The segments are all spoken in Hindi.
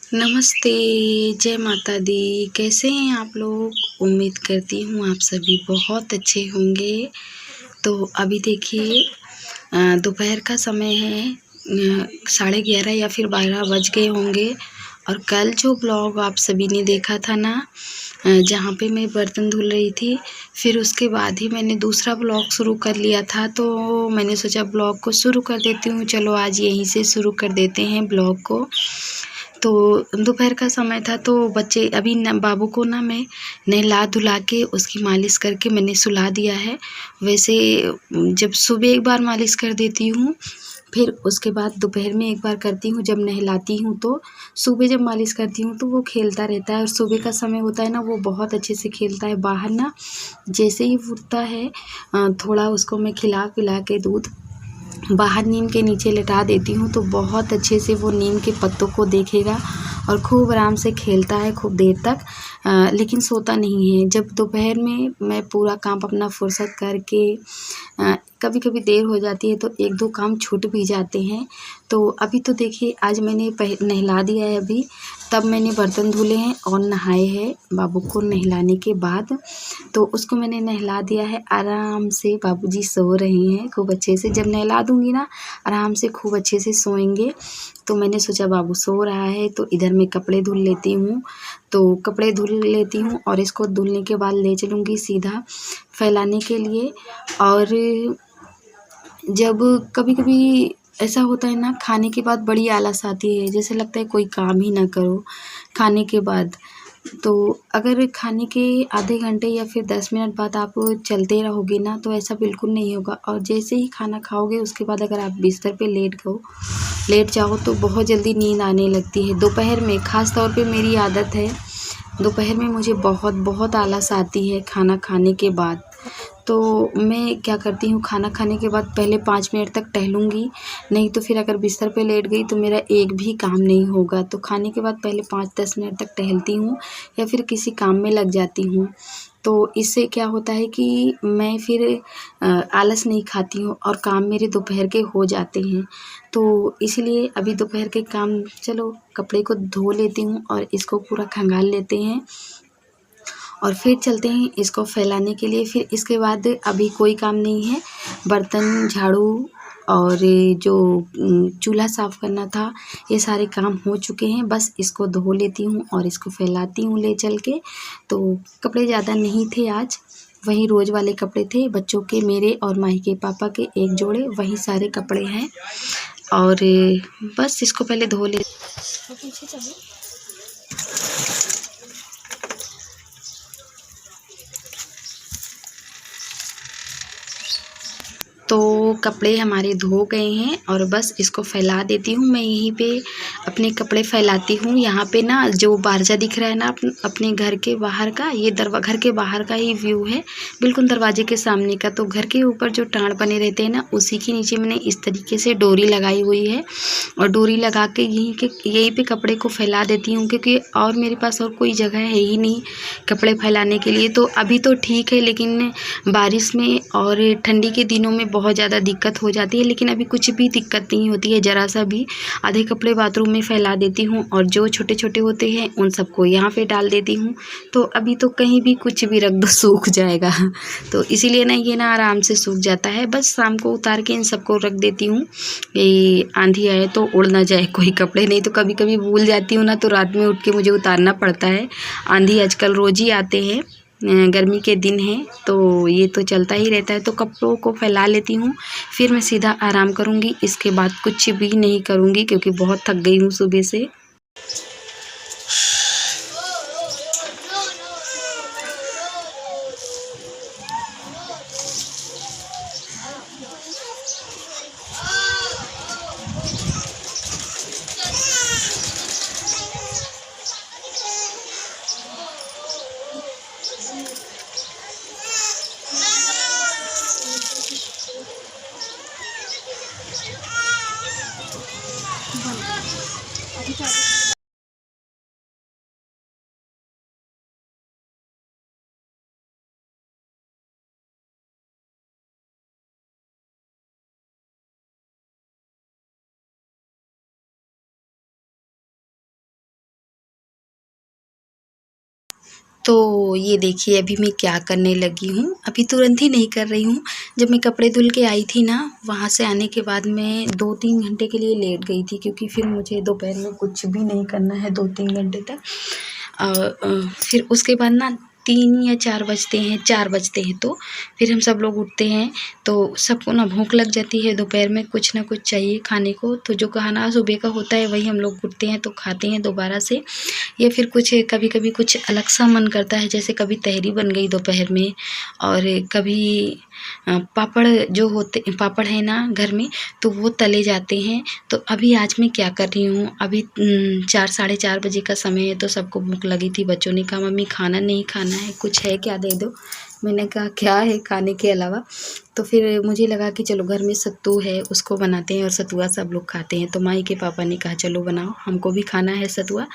नमस्ते, जय माता दी। कैसे हैं आप लोग? उम्मीद करती हूँ आप सभी बहुत अच्छे होंगे। तो अभी देखिए दोपहर का समय है, 11:30 या फिर 12 बज गए होंगे। और कल जो ब्लॉग आप सभी ने देखा था ना, जहाँ पे मैं बर्तन धुल रही थी, फिर उसके बाद ही मैंने दूसरा ब्लॉग शुरू कर लिया था। तो मैंने सोचा ब्लॉग को शुरू कर देती हूँ। चलो आज यहीं से शुरू कर देते हैं ब्लॉग को। तो दोपहर का समय था, तो बच्चे अभी न बाबू को ना मैं नहला धुला के उसकी मालिश करके मैंने सुला दिया है। वैसे जब सुबह एक बार मालिश कर देती हूँ, फिर उसके बाद दोपहर में एक बार करती हूँ जब नहलाती हूँ। तो सुबह जब मालिश करती हूँ तो वो खेलता रहता है, और सुबह का समय होता है ना, वो बहुत अच्छे से खेलता है बाहर ना। जैसे ही उठता है थोड़ा उसको मैं खिला पिला के दूध बाहर नीम के नीचे लेटा देती हूँ, तो बहुत अच्छे से वो नीम के पत्तों को देखेगा और खूब आराम से खेलता है खूब देर तक। लेकिन सोता नहीं है। जब दोपहर में मैं पूरा काम अपना फुर्सत करके कभी कभी देर हो जाती है तो एक दो काम छूट भी जाते हैं। तो अभी तो देखिए आज मैंने नहला दिया है, अभी तब मैंने बर्तन धुले हैं और नहाए हैं बाबू को नहलाने के बाद। तो उसको मैंने नहला दिया है, आराम से बाबूजी सो रहे हैं खूब अच्छे से। जब नहला दूंगी ना आराम से खूब अच्छे से सोएंगे। तो मैंने सोचा बाबू सो रहा है तो इधर मैं कपड़े धुल लेती हूँ। तो कपड़े धुल लेती हूँ और इसको धुलने के बाद ले चलूँगी सीधा फैलाने के लिए। और जब कभी कभी ऐसा होता है ना, खाने के बाद बड़ी आलस आती है, जैसे लगता है कोई काम ही ना करो खाने के बाद। तो अगर खाने के आधे घंटे या फिर 10 मिनट बाद आप चलते रहोगे ना, तो ऐसा बिल्कुल नहीं होगा। और जैसे ही खाना खाओगे उसके बाद अगर आप बिस्तर पे लेट जाओ तो बहुत जल्दी नींद आने लगती है। दोपहर में ख़ास तौर पे मेरी आदत है, दोपहर में मुझे बहुत आलस आती है खाना खाने के बाद। तो मैं क्या करती हूँ, खाना खाने के बाद पहले 5 मिनट तक टहलूँगी, नहीं तो फिर अगर बिस्तर पे लेट गई तो मेरा एक भी काम नहीं होगा। तो खाने के बाद पहले 5-10 मिनट तक टहलती हूँ या फिर किसी काम में लग जाती हूँ। तो इससे क्या होता है कि मैं फिर आलस नहीं खाती हूँ और काम मेरे दोपहर के हो जाते हैं। तो इसलिए अभी दोपहर के काम, चलो कपड़े को धो लेती हूँ और इसको पूरा खंगाल लेते हैं और फिर चलते हैं इसको फैलाने के लिए। फिर इसके बाद अभी कोई काम नहीं है, बर्तन झाड़ू और जो चूल्हा साफ़ करना था, ये सारे काम हो चुके हैं। बस इसको धो लेती हूँ और इसको फैलाती हूँ ले चल के। तो कपड़े ज़्यादा नहीं थे आज, वही रोज़ वाले कपड़े थे, बच्चों के, मेरे और माही के पापा के एक जोड़े, वही सारे कपड़े हैं। और बस इसको पहले धो ले। पीछे चलो। तो कपड़े हमारे धो गए हैं और बस इसको फैला देती हूँ। मैं यहीं पे अपने कपड़े फैलाती हूँ। यहाँ पे ना जो बारजा दिख रहा है ना अपने घर के बाहर का, ये घर के बाहर का ही व्यू है, बिल्कुल दरवाजे के सामने का। तो घर के ऊपर जो टाँड़ बने रहते हैं ना, उसी के नीचे मैंने इस तरीके से डोरी लगाई हुई है और डोरी लगा के यहीं पे कपड़े को फैला देती हूँ, क्योंकि और मेरे पास और कोई जगह है ही नहीं कपड़े फैलाने के लिए। तो अभी तो ठीक है, लेकिन बारिश में और ठंडी के दिनों में बहुत ज़्यादा दिक्कत हो जाती है। लेकिन अभी कुछ भी दिक्कत नहीं होती है, ज़रा सा भी। आधे कपड़े बाथरूम में फैला देती हूँ और जो छोटे छोटे होते हैं उन सबको यहाँ पे डाल देती हूँ। तो अभी तो कहीं भी कुछ भी रख दो सूख जाएगा। तो इसीलिए ना ये ना आराम से सूख जाता है। बस शाम को उतार के इन सबको रख देती हूँ, ये आंधी आए तो उड़ ना जाए कोई कपड़े। नहीं तो कभी कभी भूल जाती हूँ ना, तो रात में उठ के मुझे उतारना पड़ता है। आंधी आजकल रोज़ ही आते हैं, गर्मी के दिन हैं तो ये तो चलता ही रहता है। तो कपड़ों को फैला लेती हूँ, फिर मैं सीधा आराम करूँगी। इसके बाद कुछ भी नहीं करूँगी क्योंकि बहुत थक गई हूँ सुबह से। तो ये देखिए अभी मैं क्या करने लगी हूँ। अभी तुरंत ही नहीं कर रही हूँ। जब मैं कपड़े धुल के आई थी ना, वहाँ से आने के बाद मैं 2-3 घंटे के लिए लेट गई थी, क्योंकि फिर मुझे दोपहर में कुछ भी नहीं करना है 2-3 घंटे तक। फिर उसके बाद ना 3 या 4 बजते हैं, 4 बजते हैं तो फिर हम सब लोग उठते हैं। तो सबको ना भूख लग जाती है, दोपहर में कुछ ना कुछ चाहिए खाने को। तो जो खाना सुबह का होता है वही हम लोग उठते हैं तो खाते हैं दोबारा से। या फिर कुछ कभी कभी कुछ अलग सा मन करता है, जैसे कभी तहरी बन गई दोपहर में, और कभी पापड़ जो होते पापड़ है ना घर में, तो वो तले जाते हैं। तो अभी आज मैं क्या कर रही हूँ, अभी 4 साढ़े 4 बजे का समय है। तो सबको भूख लगी थी, बच्चों ने कहा मम्मी खाना नहीं खाना है, कुछ है क्या दे दो। मैंने कहा क्या है खाने के अलावा। तो फिर मुझे लगा कि चलो घर में सत्तू है, उसको बनाते हैं, और सतुआ सब लोग खाते हैं। तो माई के पापा ने कहा चलो बनाओ, हमको भी खाना है सतुआ।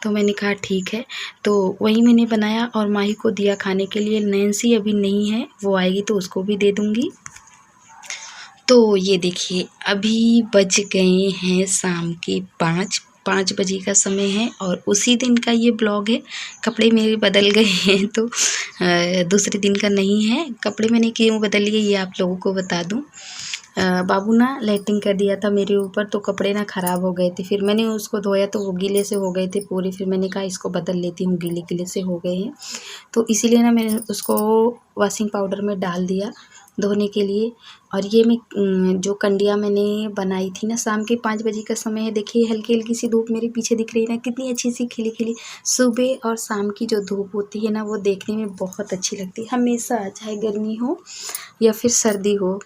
तो मैंने कहा ठीक है। तो वही मैंने बनाया और माही को दिया खाने के लिए। नैन्सी अभी नहीं है, वो आएगी तो उसको भी दे दूँगी। तो ये देखिए अभी बज गए हैं शाम के 5 बजे का समय है, और उसी दिन का ये ब्लॉग है। कपड़े मेरे बदल गए हैं तो दूसरे दिन का नहीं है। कपड़े मैंने क्यों बदल लिए ये आप लोगों को बता दूं। बाबू ना लैट्रिन कर दिया था मेरे ऊपर, तो कपड़े ना ख़राब हो गए थे। फिर मैंने उसको धोया तो वो गीले से हो गए थे पूरे। फिर मैंने कहा इसको बदल लेती हूँ, गीले गीले से हो गए हैं। तो इसीलिए ना मैंने उसको वॉशिंग पाउडर में डाल दिया धोने के लिए। और ये मैं जो कंडियाँ मैंने बनाई थी ना, शाम के 5 बजे का समय है। देखिए हल्की हल्की सी धूप मेरे पीछे दिख रही है ना, कितनी अच्छी सी खिली खिली। सुबह और शाम की जो धूप होती है ना, वो देखने में बहुत अच्छी लगती है हमेशा, चाहे गर्मी हो या फिर सर्दी हो।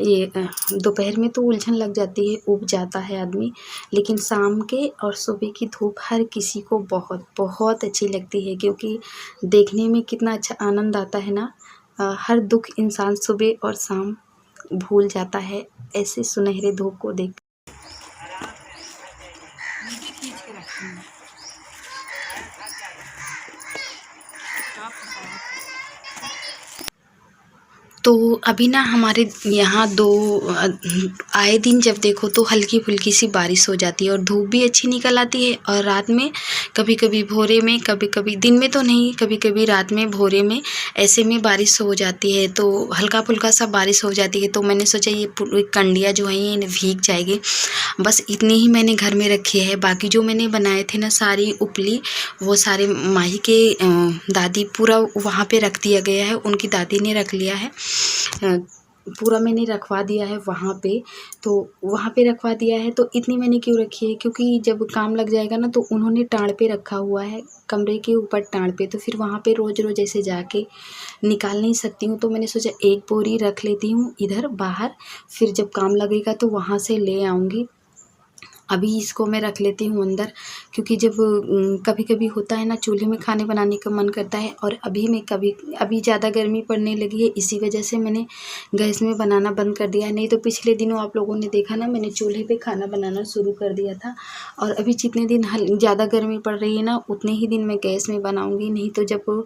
ये दोपहर में तो उलझन लग जाती है, ऊब जाता है आदमी, लेकिन शाम के और सुबह की धूप हर किसी को बहुत बहुत अच्छी लगती है, क्योंकि देखने में कितना अच्छा आनंद आता है ना। हर दुख इंसान सुबह और शाम भूल जाता है ऐसे सुनहरे धूप को देख। तो अभी ना हमारे यहाँ आए दिन जब देखो तो हल्की फुल्की सी बारिश हो जाती है, और धूप भी अच्छी निकल आती है। और रात में कभी कभी भोरे में, कभी कभी दिन में तो नहीं, कभी कभी रात में भोरे में ऐसे में बारिश हो जाती है। तो हल्का फुल्का सा बारिश हो जाती है। तो मैंने सोचा ये कंडियाँ जो हैं ये भीग जाएगी। बस इतनी ही मैंने घर में रखी है। बाकी जो मैंने बनाए थे ना सारी उपली, वो सारे माही के दादी पूरा वहाँ पे रख दिया गया है, उनकी दादी ने रख लिया है। पूरा मैंने रखवा दिया है वहाँ पे। तो वहाँ पे रखवा दिया है तो इतनी मैंने क्यों रखी है, क्योंकि जब काम लग जाएगा ना तो उन्होंने टाँड़ पे रखा हुआ है, कमरे के ऊपर टाँड़ पे। तो फिर वहाँ पे रोज़ रोज़ ऐसे जाके निकाल नहीं सकती हूँ। तो मैंने सोचा एक बोरी रख लेती हूँ इधर बाहर, फिर जब काम लगेगा तो वहाँ से ले आऊँगी। अभी इसको मैं रख लेती हूँ अंदर, क्योंकि जब कभी कभी होता है ना चूल्हे में खाने बनाने का मन करता है। और अभी ज़्यादा गर्मी पड़ने लगी है, इसी वजह से मैंने गैस में बनाना बंद कर दिया है। नहीं तो पिछले दिनों आप लोगों ने देखा ना, मैंने चूल्हे पे खाना बनाना शुरू कर दिया था। और अभी जितने दिन ज़्यादा गर्मी पड़ रही है ना, उतने ही दिन मैं गैस में बनाऊँगी। नहीं तो जब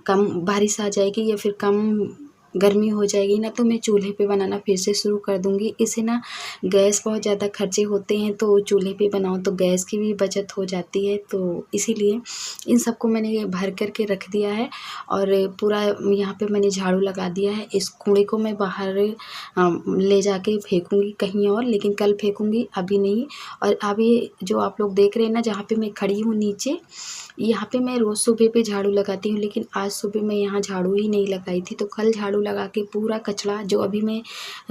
कम बारिश आ जाएगी या फिर कम गर्मी हो जाएगी ना, तो मैं चूल्हे पे बनाना फिर से शुरू कर दूँगी। इससे ना गैस बहुत ज़्यादा खर्चे होते हैं, तो चूल्हे पे बनाओ तो गैस की भी बचत हो जाती है। तो इसीलिए इन सबको मैंने भर कर के रख दिया है। और पूरा यहाँ पे मैंने झाड़ू लगा दिया है। इस कूड़े को मैं बाहर ले जाके फेंकूँगी कहीं और, लेकिन कल फेंकूँगी, अभी नहीं। और अभी जो आप लोग देख रहे हैं ना, जहाँ पे मैं खड़ी हूँ नीचे, यहाँ पे मैं रोज़ सुबह पे झाड़ू लगाती हूँ, लेकिन आज सुबह मैं यहाँ झाड़ू ही नहीं लगाई थी। तो कल झाड़ू लगा के पूरा कचरा जो अभी मैं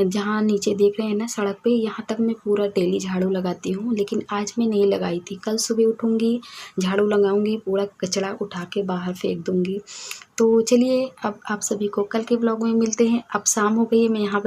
जहाँ नीचे देख रहे हैं ना सड़क पे, यहाँ तक मैं पूरा डेली झाड़ू लगाती हूँ, लेकिन आज मैं नहीं लगाई थी। कल सुबह उठूँगी, झाड़ू लगाऊँगी, पूरा कचरा उठा के बाहर फेंक दूँगी। तो चलिए अब आप सभी को कल के ब्लॉग में मिलते हैं। अब शाम हो गई है, मैं यहाँ